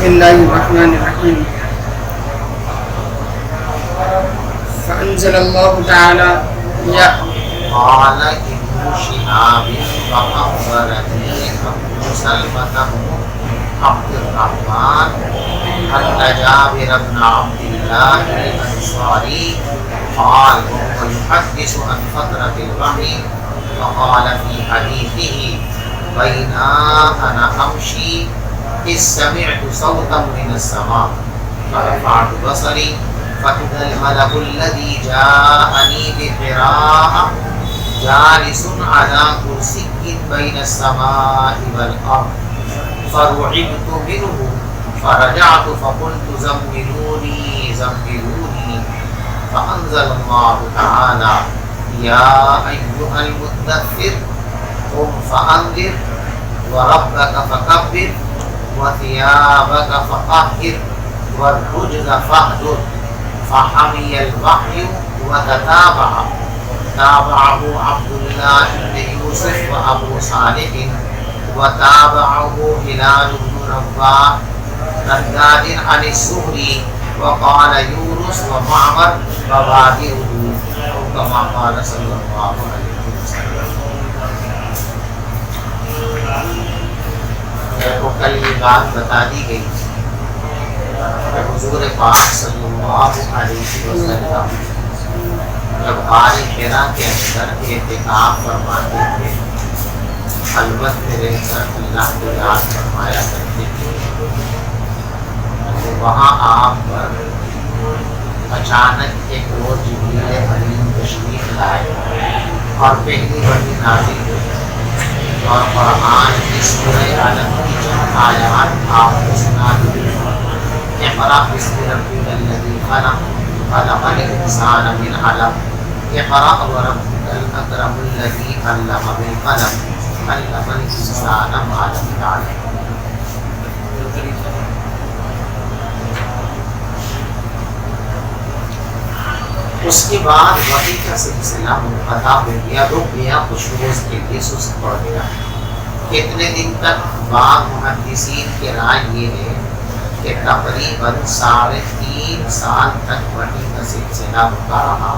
بسم الله الرحمن الرحيم. فأنزل الله تعالى قال ابن شهاب فأخبرني أبو سلمة عبد الرحمن أن جابر بن عبد الله الأنصاري قال وهو يحدث عن فترة الوحي فقال في حديثه بين أنا أمشي إذ سمعت صوتا من السماء فرفعت بصري فإذا الملك الذي جاءني بقراءة جالس على كرسي بين السماء والأرض فرعبت منه فرجعت فقلت زملوني زملوني فأنزل الله تعالى يا أيها المدثر قم فأنذر وربك فكبر وثيابك فطهر والرجز فاهجر فحمي الوحي تابعه عبد الله بن يوسف وأبو صالح وتابعه هلال بن رداد عن الزهري وقال يونس ومعمر بوادره كما قال صلى الله عليه وسلم. کو کل یہ بات بتا دی گئی کہ حضور پاک صلی اللہ علیہ وسلم جب غار حرا کے اندر اعتکاف فرماتے تھے خلوت میں رہ کر اللہ کو یاد فرمایا کرتے تھے تو وہاں آپ پر اچانک ایک روز جبریل امین تشریف لائے اور پہلی وحی نازل ہوئی اور قرآن کی سورہ علم کی چند آیات آپ کو سنا دی. اقرأ باسم ربک الذی خلق خلق الانسان من علق اقرأ وربک الاکرم الذی علم بالقلم علم الانسان ما لم يعلم. اس کے بعد وحی کا سلسلہ منقطع ہو گیا، رک گیا، کچھ روز کے لیے سست پڑ گیا. کتنے دن تک؟ بعض محدثین کی رائے یہ ہے کہ تقریباً 3.5 سال تک وحی کا سلسلہ رکا رہا.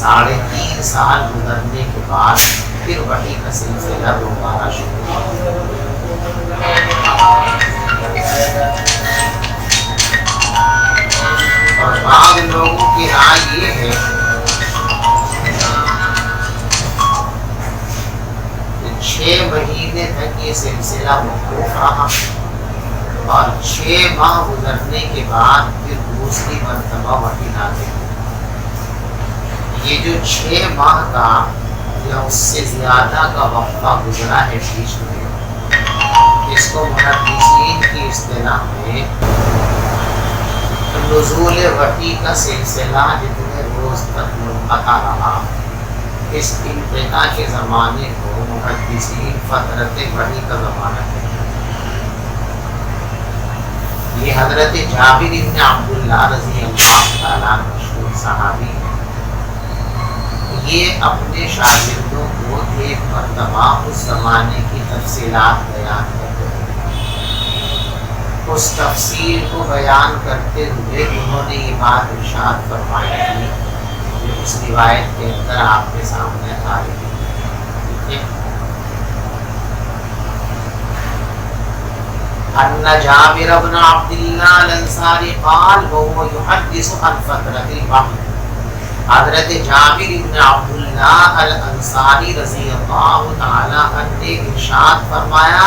3.5 سال گزرنے کے بعد پھر وحی کا سلسلہ دوبارہ شروع ہوا. اور بعض لوگوں کی رائے یہ ہے کہ 6 مہینے تک یہ سلسلہ موقوف رہا اور 6 ماہ گزرنے کے بعد پھر دوسری مرتبہ وحی نازل ہوئی. یہ جو 6 ماہ کا یا اس سے زیادہ کا وقفہ گزرا ہے بیچ میں، اس کو محدثین کی اصطلاح میں نزول وحی کا سلسلہ جتنے روز تک منقطع رہا، اس انقطاع کے زمانے کو محدثین فترت وحی کا زمانہ کہتے ہیں. یہ حضرت جابر بن عبداللہ رضی اللہ تعالیٰ مشہور صحابی ہیں. یہ اپنے شاگردوں کو ایک مرتبہ اس زمانے کی تفصیلات بیان کرتے ہیں. اس تفصیل کو بیان کرتے ہوئے انہوں نے یہ بات ارشاد فرمائی تھی جو اس روایت کے اندر آپ کے سامنے آ رہی ہے. ان جابر بن عبد اللہ الانصاری قال وهو يحدث عن فترة الوحی. حضرت جابر بن عبداللہ الانصاری رضی اللہ تعالی عنہ نے ارشاد فرمایا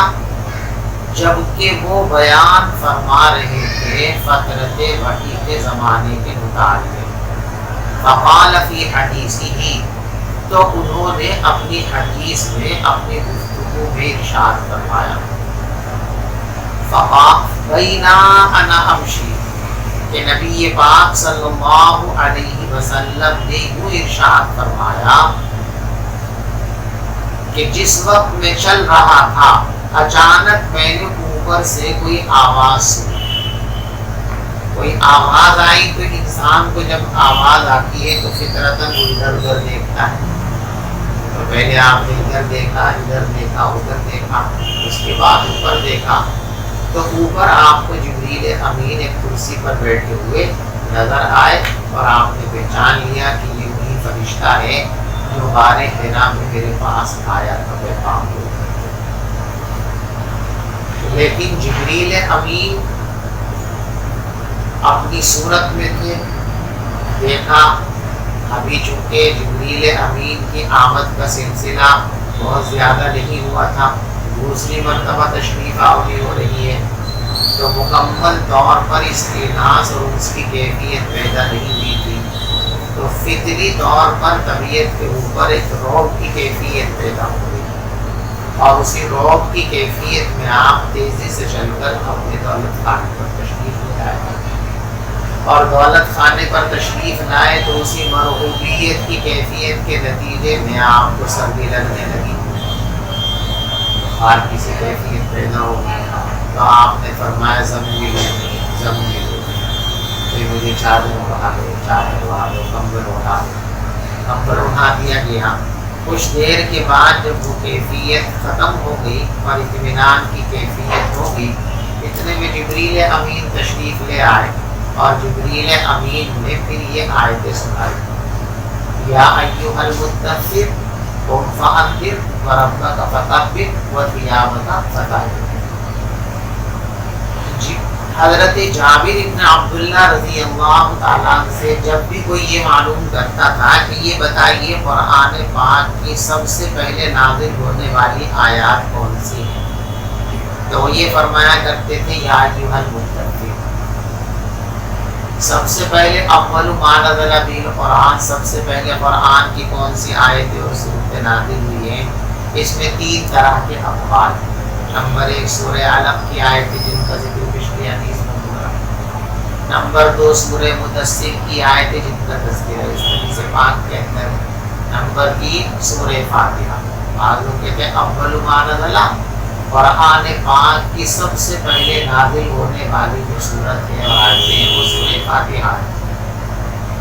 جبکہ وہ بیان فرما رہے تھے فترت وحی کے زمانے کے متعلق. فقال فی حدیثہ، تو انہوں نے اپنی حدیث میں اپنی گفتگو میں ارشاد فرمایا بینا انا امشی، کہ نبی پاک صلی اللہ علیہ وسلم نے یوں ارشاد فرمایا کہ جس وقت میں چل رہا تھا اچانک میں نے اوپر سے کوئی آواز سنی. کوئی آواز آئی تو انسان کو جب آواز آتی ہے تو فطرتاً وہ ادھر ادھر دیکھتا ہے. تو پہلے آپ نے ادھر دیکھا، ادھر دیکھا، ادھر دیکھا، اس کے بعد اوپر دیکھا تو اوپر آپ کو جبریل امین ایک کرسی پر بیٹھے ہوئے نظر آئے اور آپ نے پہچان لیا کہ یہ وہی فرشتہ ہے جو غار حرا میں میرے پاس آیا تھا پیغام لے کر۔ لیکن جبریل امین اپنی صورت میں تھے، دیکھا ابھی چونکہ جبریل امین کی آمد کا سلسلہ بہت زیادہ نہیں ہوا تھا، دوسری مرتبہ تشریف آوری ہو رہی ہے، تو مکمل طور پر استئناس اور اس کی کیفیت پیدا نہیں ہوئی تھی، تو فطری طور پر طبیعت کے اوپر ایک رعب کی کیفیت پیدا ہو گئی، اور اسی رعب کی کیفیت میں آپ تیزی سے چل کر اپنے دولت خانے پر تشریف لے آئے، اور دولت خانے پر تشریف لائے تو اسی مرغوبیت کی کیفیت کے نتیجے میں آپ کو سردی لگنے لگی، اور کسی کیفیت پیدا ہو گئی، تو آپ نے فرمایا زمین تو مجھے چادر اڑا دو، چادر اڑا دو، کمبل اڑا دو، کمبل اڑا دیا گیا۔ کچھ دیر کے بعد جب وہ کیفیت ختم ہو گئی اور اطمینان کی کیفیت ہو گئی، اتنے میں جبریل امین تشریف لے آئے، اور جبریل امین نے پھر یہ آیتیں سنائی، یا ایھا المدثر قم فانذر وربک فکبر وثیابک فطہر۔ حضرت جابر بن عبداللہ رضی اللہ تعالیٰ سے جب بھی کوئی یہ معلوم کرتا تھا کہ یہ بتائیے قرآن پاک کی سب سے پہلے نازل ہونے والی آیات کون سی ہیں، تو یہ فرمایا کرتے تھے یا ایھا المدثر۔ سب سے پہلے اول ما نزل به القرآن، سب سے پہلے قرآن کی کون سی آیتیں اور سورتیں نازل ہوئی ہیں، اس میں 3 طرح کے اقوال ہیں۔ نمبر 1 سورہ علق کی آیتیں جن کا ذکر پچھلی حدیث میں ہوا، نمبر 2 سورہ مدثر کی آیتیں جن کا تذکرہ اس حدیث پاک کے اندر، نمبر 3 سورہ فاتحہ۔ بعض لوگ کہتے ہیں اول ما نزل، قرآن پاک کی سب سے پہلے نازل ہونے والی جو صورت ہے اور آیتیں ہیں وہ سورہ فاتحہ ہے۔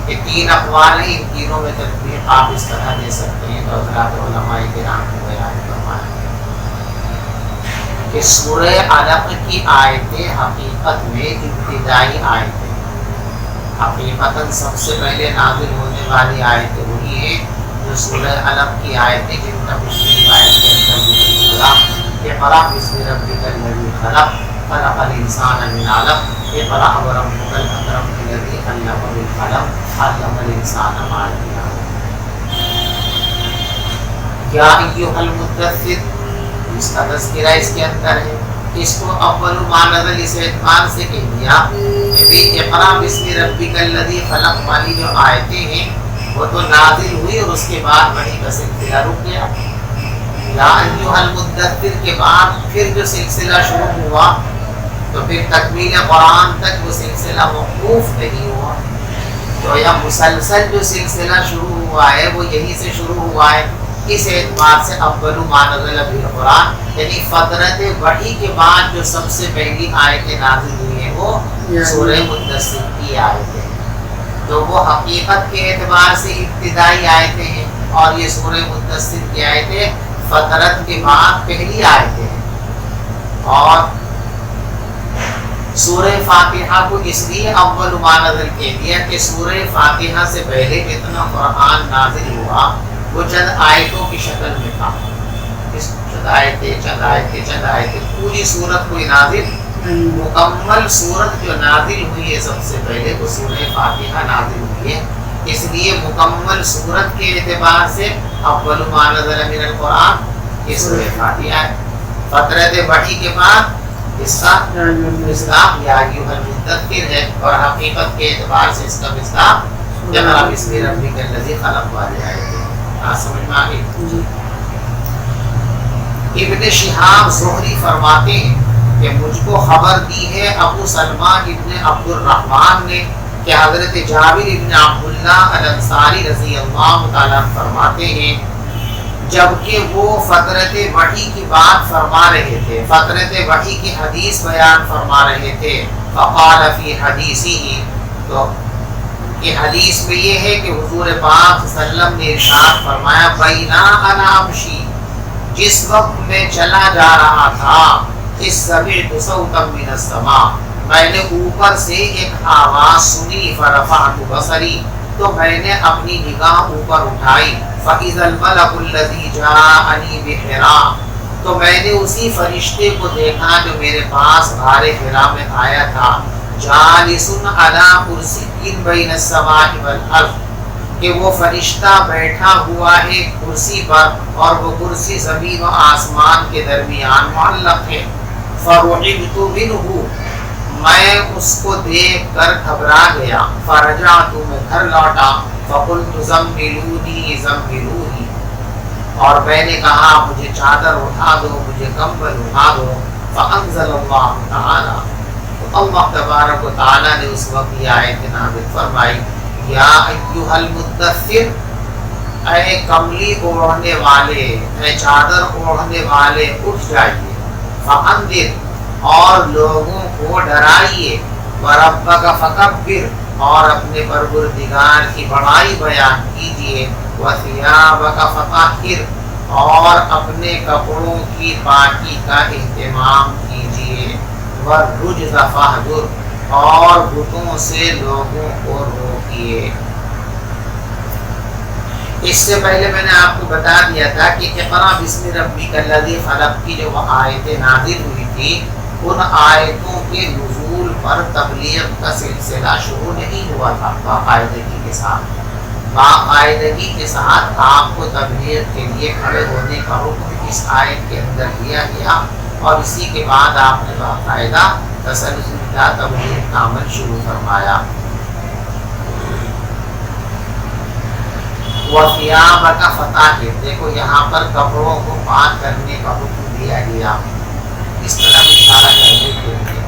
یہ 3 اقوال ہیں، ان تینوں میں تطبیق آپ اس طرح دے سکتے ہیں تو حضرات علماء کرام نے بیان فرمایا کہ سورہ علق کی آیتیں حقیقت میں ابتدائی آیتیں، حقیقتاً سب سے پہلے نازل ہونے والی آیتیں وہی ہیں جو سورہ علق کی آیتیں جن کا پچھلی آیت کے اندر ذکر ہوا، اقرأ باسم ربک الذی خلق خلق الانسان من علق اقرأ وربک الاکرم الذی علم بالقلم علم الانسان ما لم یعلم۔ یا ایھا المدثر، اس کا تذکرہ اس کے اندر ہے، اس کو اول ما نزل اس اعتبار سے کہہ دیا کہ اقرأ باسم ربک الذی خلق والی جو آیتیں ہیں وہ تو نازل ہوئی اور اس کے بعد وحی کا سلسلہ رک گیا، یا ایھا المدثر کے بعد پھر جو سلسلہ شروع ہوا تو پھر تکمیل قرآن تک وہ سلسلہ موقوف نہیں ہوا، تو یہ مسلسل جو سلسلہ شروع ہوا ہے وہ یہی سے شروع ہوا ہے۔ اس اعتبار سے اول ما نزل به القرآن یعنی فترت وحی کے بعد جو سب سے پہلی آیتیں نازل ہوئی ہیں وہ سورہ مدثر کی آیتیں ہیں، تو وہ حقیقت کے اعتبار سے ابتدائی آیتیں ہیں، اور یہ سورہ مدثر کی آیتیں فترت کے بعد پہلی آیتیں ہیں۔ اور سورہ فاتحہ کو اس لیے اول ما نزل کہہ دیا کہ سورہ فاتحہ سے پہلے جتنا قرآن نازل ہوا وہ چند آیتوں کی شکل میں تھا، چند آیتیں پوری صورت کوئی نازل، مکمل صورت جو نازل ہوئی ہے سب سے پہلے وہ سورہ فاتحہ نازل ہوئی ہے، اس لیے مکمل صورت کے اعتبار سے اول ما نزل من القرآن یہ سورہ فاتحہ ہے۔ فترت وحی کے بعد اس کا مصداق یا ایھا المدثر ہے، اور حقیقت کے اعتبار سے اس کا مصداق اقرأ باسم ربک الذی خلق والے آیتیں۔ سمجھ میں آ گئی؟ ابن شہاب زہری فرماتے ہیں کہ مجھ کو خبر دی ہے ابو سلمہ ابن عبد الرحمن نے کہ حضرت جابر ابن عبداللہ الانصاری رضی اللہ تعالیٰ فرماتے ہیں جبکہ وہ فترت وحی کی بات فرما رہے تھے، فترت وحی کی حدیث بیان فرما رہے تھے، فقال فی حدیثہ، تو کہ حدیث میں یہ ہے کہ حضور پاک صلی اللہ علیہ وسلم نے ارشاد فرمایا بینا انا امشی، جس وقت میں چلا جا رہا تھا اذ سمعت صوتا من السماء، میں نے اوپر سے ایک آواز سنی، فرفعت بصری، تو میں نے اپنی نگاہ اوپر اٹھائی، فاذا الملک الذی جاءنی بحراء، تو میں نے اسی فرشتے کو دیکھا جو میرے پاس غار حرا میں آیا تھا، جالس علی کرسی بین السماء والارض، کہ وہ فرشتہ بیٹھا ہوا ہے کرسی پر اور وہ کرسی زمین و آسمان کے درمیان معلق ہے۔ فرعبت منہ، میں اس کو دیکھ کر گھبرا گیا، فرجعت، میں گھر لوٹا، فقلت زملونی زملونی، اور میں نے کہا مجھے چادر اٹھا دو، مجھے کمبل اٹھا دو۔ فانزل اللہ تعالی، تو اللہ تبارک و تعالی نے اس وقت یہ آیت نازل فرمائی، یا ایھا المدثر، اے کملی اوڑھنے والے، اے چادر اوڑھنے والے، اٹھ جائیے، فانذر، اور لوگوں کو ڈرائیے، وربک فکبر، اور اپنے پروردگار کی بڑائی بیان کیجیے، وثیابک فطہر، اور اپنے کپڑوں کی پاکی کا اہتمام کیجیے، والرجز فاہجر، اور بتوں سے لوگوں کو روکیے۔ اس سے پہلے میں نے آپ کو بتا دیا تھا کہ اقرأ بسم ربک الذی خلق کی جو آیتیں نازل ہوئی تھی، ان آیتوں کے نزول پر تبلیغ کا سلسلہ شروع نہیں ہوا تھا باقاعدگی کے ساتھ۔ باقاعدگی کے ساتھ آپ کو تبلیغ کے لیے کھڑے ہونے کا حکم اس آیت کے اندر دیا گیا، اور اسی کے بعد آپ نے باقاعدہ تسلسل کا تبلیغ کا عمل شروع فرمایا۔ وَثِيَابَكَ فَطَهِّرْ، دیکھو یہاں پر کپڑوں کو پاک کرنے کا حکم دیا گیا، اس طرح اشارہ کرنے کے لیے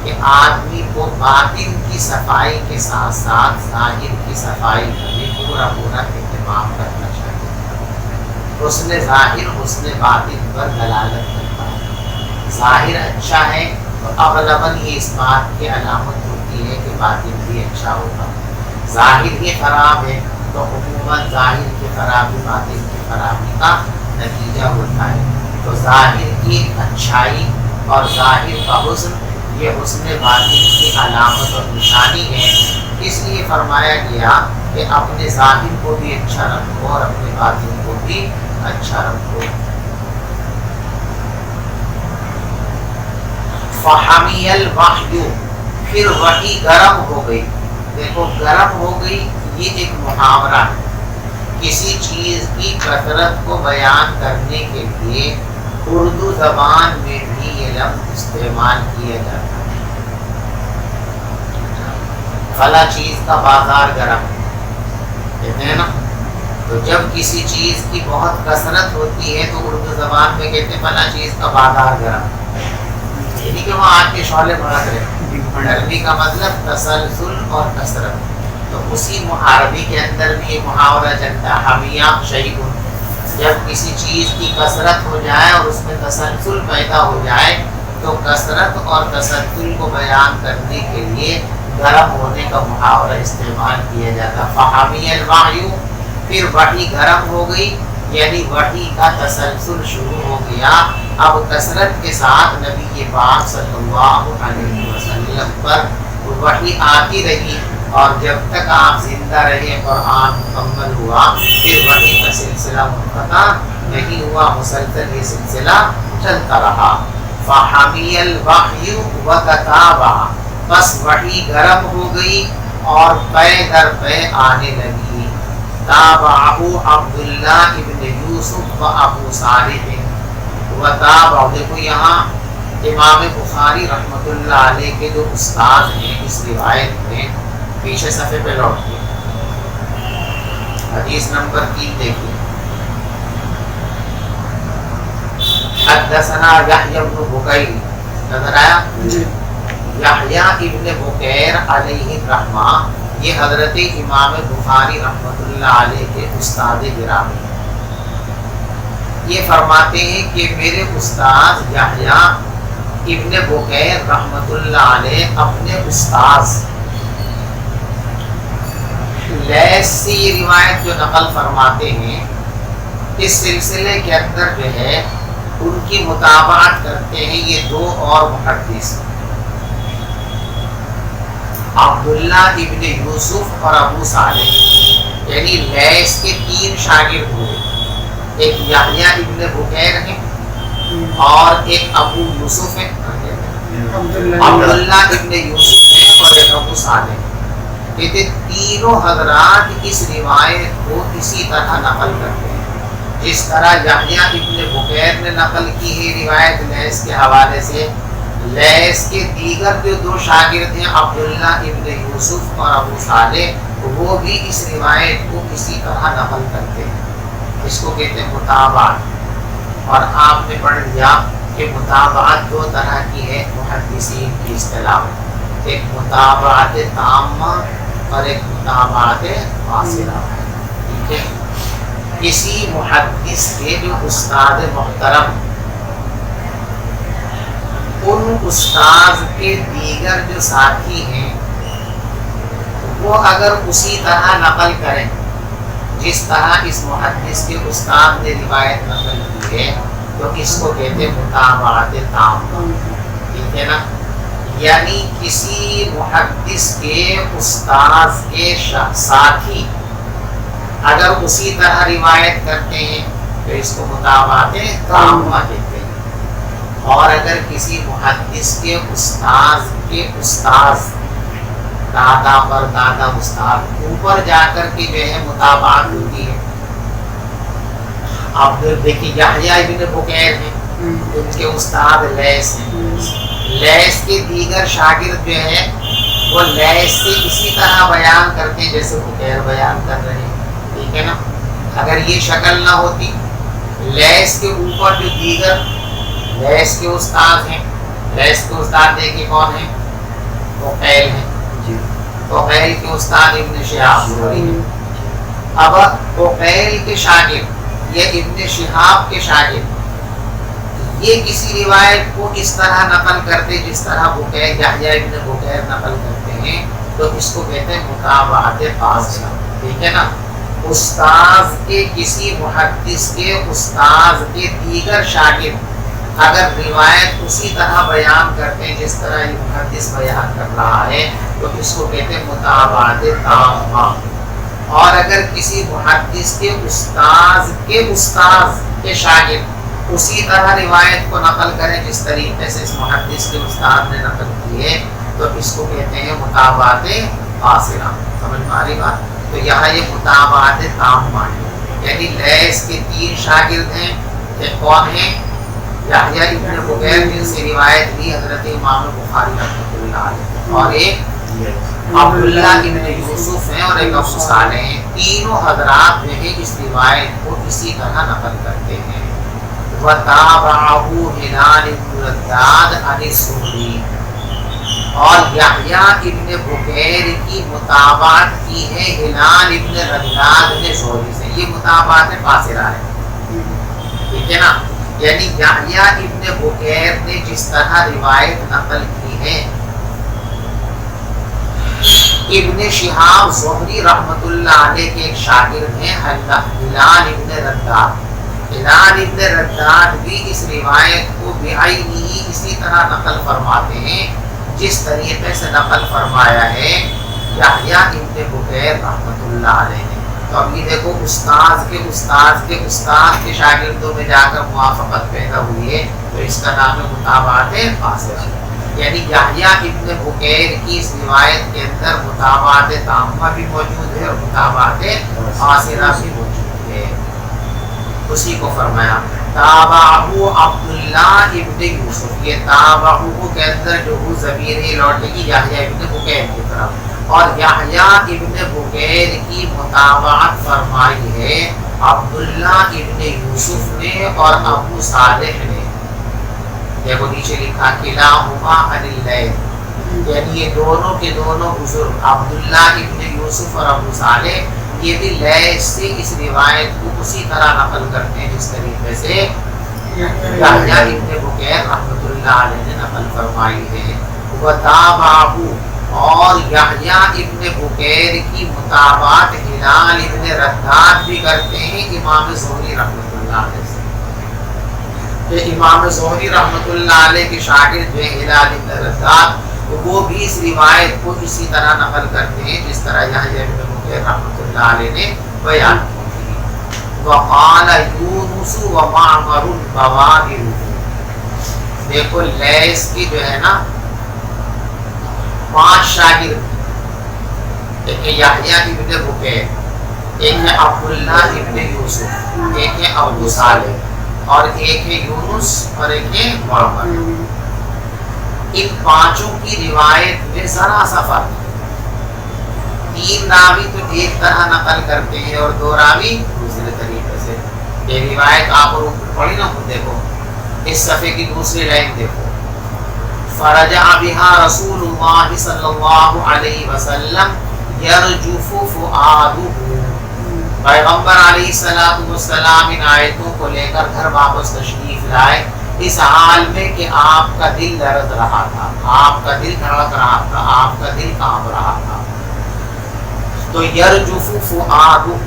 کہ آدمی کو باطن کی صفائی کے ساتھ ساتھ ظاہر کی صفائی کا بھی پورا اہتمام کرنا چاہیے۔ حسن ظاہر حسن باطن پر دلالت کرتا ہے۔ ظاہر اچھا ہے تو اغلباً یہ اس بات کی علامت ہوتی ہے کہ باطن بھی اچھا ہوگا۔ ظاہر ہی خراب ہے تو عموماً ظاہر کی خرابی باطن کی خرابی کا نتیجہ ہوتا ہے۔ تو ظاہر کی اچھائی اور ظاہر کا حسن یہ حسن باطن کی علامت اور نشانی ہے، اس لیے فرمایا گیا کہ اپنے ظاہر کو بھی اچھا رکھو اور اپنے باطن کو بھی اچھا رکھو۔ فحمی الوحی، پھر وحی گرم ہو گئی۔ دیکھو گرم ہو گئی یہ ایک محاورہ ہے، کسی چیز کی کثرت کو بیان کرنے کے لیے اردو زبان میں بھی یہ لفظ استعمال کیا جاتا ہے۔ فلاں چیز کا بازار گرم کہتے ہیں نا، تو جب کسی چیز کی بہت کثرت ہوتی ہے تو اردو زبان میں کہتے ہیں فلاں چیز کا بازار گرم، یعنی کہ وہاں آگ کے شعلے بھڑک رہے۔ گرمی کا مطلب تسلسل اور کثرت، تو اسی عربی کے اندر بھی یہ محاورہ چلتا ہے، حمیہ شیء، جب کسی چیز کی کثرت ہو جائے اور اس میں تسلسل پیدا ہو جائے تو کثرت اور تسلسل کو بیان کرنے کے لیے گرم ہونے کا محاورہ استعمال کیا جاتا۔ فحمی الوحی، پھر وحی گرم ہو گئی، یعنی وحی کا تسلسل شروع ہو گیا۔ اب کثرت کے ساتھ نبی پاک صلی اللہ علیہ وسلم پر وحی آتی رہی، اور جب تک آپ زندہ رہے قرآن مکمل ہوا، پھر وحی کا سلسلہ منقطع نہیں ہوا، مسلسل یہ سلسلہ چلتا رہا۔ فحمی الوحی وکتابہ، بس وحی گرم ہو گئی اور پے در پے آنے لگی۔ تابعہ عبداللہ ابن یوسف و ابو صالح وتابعہ، دیکھو یہاں امام بخاری رحمۃ اللہ علیہ کے جو استاد ہیں اس روایت میں، پیچھے صفحے پہ لوٹیے، حدیث نمبر 3 دیکھیے۔ حدثنا یحییٰ بن بکیر، نظر آیا؟ یحییٰ ابن بکیر علیہ الرحمہ، یہ حضرت امام بخاری رحمۃ اللہ علیہ کے استاد گرامی، یہ فرماتے ہیں کہ میرے استاد یحییٰ ابن بکیر رحمۃ اللہ علیہ اپنے استاذ لیث سے یہ روایت جو نقل فرماتے ہیں، اس سلسلے کے اندر جو ہے ان کی متابعت کرتے ہیں یہ دو اور محدث، عبداللہ ابن یوسف اور ابو صالح، یعنی لیث کے تین شاگرد ہوئے، ایک یحییٰ ابن بکیر ہے اور ایک ابو یوسف ہے، عبداللہ ابن یوسف ہے اور ایک ابو صالح۔ کہتے تینوں حضرات اس روایت کو اسی طرح نقل کرتے ہیں جس طرح یحییٰ ابن بکیر نے نقل کی ہے روایت لیث کے حوالے سے، لیث کے دیگر جو دو شاگرد ہیں عبداللہ ابن یوسف اور ابو صالح، وہ بھی اس روایت کو اسی طرح نقل کرتے ہیں، اس کو کہتے ہیں متابعت۔ اور آپ نے پڑھ لیا کہ متابعت دو طرح کی ہے محدثین کی اصطلاح میں، ایک متابعت تامہ اور ایک متابعت فاصلہ، ٹھیک ہے۔ کسی محدث کے جو استاد محترم، ان استاذ کے دیگر جو ساتھی ہیں وہ اگر اسی طرح نقل کریں جس طرح اس محدث کے استاد نے روایت نقل کی ہے تو اس کو کہتے ہیں متابعت تامہ، ٹھیک ہے نا۔ یعنی کسی محدث کے استاذ کے ساتھی اگر اسی طرح روایت کرتے ہیں تو اس کو متابعت تامہ کہتے ہیں، اور اگر کسی محدث کے استاذ دادا پر دادا استاد اوپر جا کر کے جو ہے متابعت ہوتی ہے۔ اب دیکھیے یحییٰ ابن بکیر ہیں، ان کے استاد لیث ہیں، لیث کے دیگر شاگرد جو ہے وہ لیث سے اسی طرح بیان کرتے ہیں جیسے بکیر بیان کر رہے ہیں، ٹھیک ہے نا۔ اگر یہ شکل نہ ہوتی، لیث کے اوپر جو دیگر لیث کے استاد ہیں، لیث کے استاد دیکھیں کون ہیں، عقیل ہیں، عقیل کے استاد ابن شہاب زہری ہیں۔ اب عقیل کے شاگرد یا ابن شہاب کے شاگرد یہ کسی روایت کو اس طرح نقل کرتے جس طرح بکیر یحییٰ ابن بکیر نقل کرتے ہیں تو اس کو کہتے ہیں متابعت فاصلہ، ٹھیک ہے نا۔ استاذ کے کسی محدث کے استاذ کے دیگر شاگرد اگر روایت اسی طرح بیان کرتے ہیں جس طرح یہ محدث بیان کر رہا ہے تو اس کو کہتے ہیں متابعت تامہ۔ اور اگر کسی محدث کے استاذ کے شاگرد اسی طرح روایت کو نقل کریں جس طریقے سے اس محدث کے استاد نے نقل کی ہے تو اس کو کہتے ہیں متابعت فاصلہ۔ سمجھ میں آ رہی بات؟ تو یہاں یہ متابعت تامہ ہے، یعنی لیث کے تین شاگرد ہیں، ایک کون ہیں، یحییٰ ابن بکیر جن سے روایت لی حضرت امام بخاری رحمۃ اللہ علیہ، اور ایک عبداللہ ابن یوسف ہیں اور ایک ابو صالح ہیں۔ تینوں حضرات جو ہے اس روایت کو اسی طرح نقل کرتے ہیں۔ وَتَابَعَهُ ہلال بن رداد عن الزہری، اور یحییٰ ابن بکیر کی متابعت کی ہے ہلال ابن رداد نے زہری سے، یہ متابعت فاصلہ ہے، ٹھیک ہے نا۔ یعنی یحییٰ ابن بکیر نے جس طرح روایت نقل کی ہے، ابن شہاب زہری رحمۃ اللہ علیہ کے ایک شاگرد ہیں ہلال ابن رداد، ہلال ابن رداد بھی اس روایت کو بعینہ اسی طرح نقل فرماتے ہیں جس طریقے سے نقل فرمایا ہے یحییٰ ابن بکیر رحمۃ اللہ علیہ نے۔ تو اب یہ دیکھو استاذ کے استاذ کے استاد کے شاگردوں میں جا کر موافقت پیدا ہوئی ہے تو اس کا نام ہے متابعت فاصلہ۔ یعنی یحییٰ ابن بکیر کی اس روایت کے اندر متابعت تامہ بھی موجود ہے اور متابعت فاصلہ بھی موجود ہے۔ اسی کو فرمایا تابعہ عبداللہ ابن یوسف، یہ تابعہ کے اندر جو ضمیر لوٹے گی یحییٰ ابن بکیر کی طرف، اور یحییٰ ابن بکیر کی متابعت فرمائی ہے عبداللہ ابن یوسف نے اور ابو صالح نے۔ دیکھو نیچے لکھا کلاہما عن اللیث، یعنی یہ دونوں کے دونوں بزرگ عبداللہ ابن یوسف اور ابو صالح یہ بھی لیث سے اس روایت کو اسی طرح نقل کرتے ہیں جس طریقے سے یحییٰ ابن بکیر رحمۃ اللہ علیہ نے نقل فرمائی ہے۔ وتابعہ، اور یحییٰ ابن بکیر کی متابعت ہلال ابن رداد بھی کرتے ہیں امام زہری رحمۃ اللہ علیہ سے۔ کہ امام زہری رحمۃ اللہ علیہ کے شاگرد جو ہے ہلال بن رزاق وہ بھی اس روایت کو اسی طرح نقل کرتے ہیں جس طرح یحییٰ بن بکیر رحمۃ اللہ علیہ نے بیان کی. وقال یونس ومعمر بوادر. دیکھو لیث کی جو ہے نا 5 شاگرد، ایک ہے یحییٰ بن بکیر، ایک ہے عبداللہ ابن یوسف، ایک ہے ابو صالح اور ایک ہے یونس اور ایک ہے معمر. ان 5 کی روایت میں ذرا سا فرق ہے. 3 راوی تو ایک طرح نقل کرتے ہیں اور 2 راوی دوسرے طریقے سے. یہ روایت آپ اور اوپر پڑھی نا، خود دیکھو اس صفحے کی دوسری لائن دیکھو. فرجع بها رسول اللہ صلی اللہ علیہ وسلم یرجف فؤادہ. پیغمبر علیہ السلام ان آیتوں کو لے کر گھر واپس تشریف لائے اس حال میں کہ آپ کا دل لرز رہا تھا، آپ کا دل دھڑک رہا تھا، آپ کا دل کانپ رہا تھا. تو یرجف فؤادہ،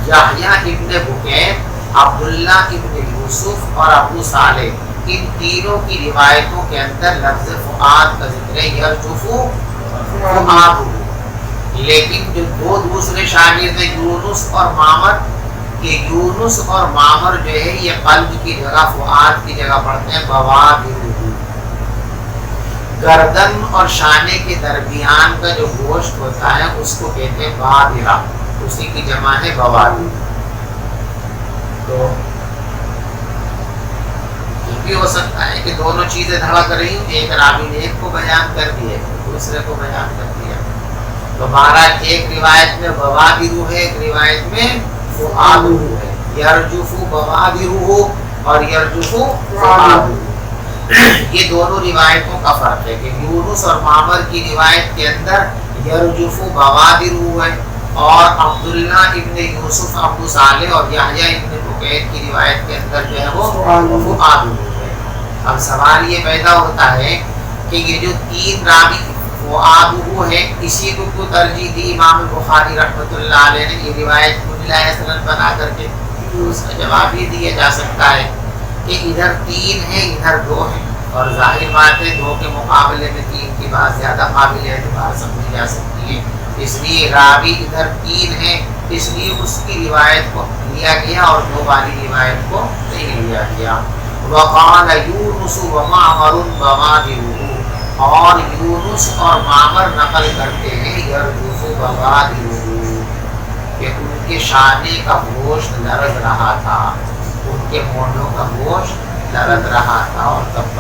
یحییٰ ابن بکیر، عبداللہ ابن یوسف اور ابو صالح، ان تینوں کی روایتوں کے اندر لفظ فؤاد کا ذکر ہے، یرجف فؤادہ. لیکن جو 2 دوسرے شاگرد ہیں یونس اور معمر، یہ یونس اور معمر جو ہے یہ قلب کی جگہ فؤاد کی جگہ پڑھتے ہیں بوادر. گردن اور شانے کے درمیان کا جو گوشت ہوتا ہے اس کو کہتے ہیں بادرہ، اسی کی جمع ہے بوادر. تو یہ بھی ہو سکتا ہے کہ دونوں چیزیں دھڑک رہی ہوں، ایک راوی نے ایک کو بیان کر دیا دوسرے کو بیان کر دیا. تو بہرحال ایک روایت میں بوادر ہے، ایک روایت میں فؤاد ہے. یرجف بوادر اور یرجف فؤاد، یہ دونوں روایتوں کا فرق ہے کہ یونس اور معمر کی روایت کے اندر یرجف بوادر ہے اور عبداللہ ابن یوسف ابو صالح اور یحییٰ ابن بکیر کی روایت کے اندر جو ہے وہ فؤاد ہے. اب سوال یہ پیدا ہوتا ہے کہ یہ جو 3 راوی فؤاد ہے، اسی کو کیوں ترجیح دی امام بخاری رحمۃ اللہ علیہ نے یہ روایت مجلا سند بنا کر کے؟ اس کا جواب یہ دیا جا سکتا ہے کہ ادھر 3 ہیں ادھر 2 ہیں، اور ظاہر بات ہے 2 کے مقابلے میں 3 کی بات زیادہ قابل اعتبار سمجھی جا سکتی ہے. اس لیے راوی ادھر 3 ہیں، اس لیے اس کی روایت کو لیا گیا اور 2 والی روایت کو نہیں لیا گیا. وقال یونس ومعمر بوادر، اور یونس اور معمر نقل کرتے ہیں یرجف بوادر کہ ان کے شانے کا گوشت لرز رہا تھا، ان کے مونڈوں کا گوشت لرز رہا تھا اور تب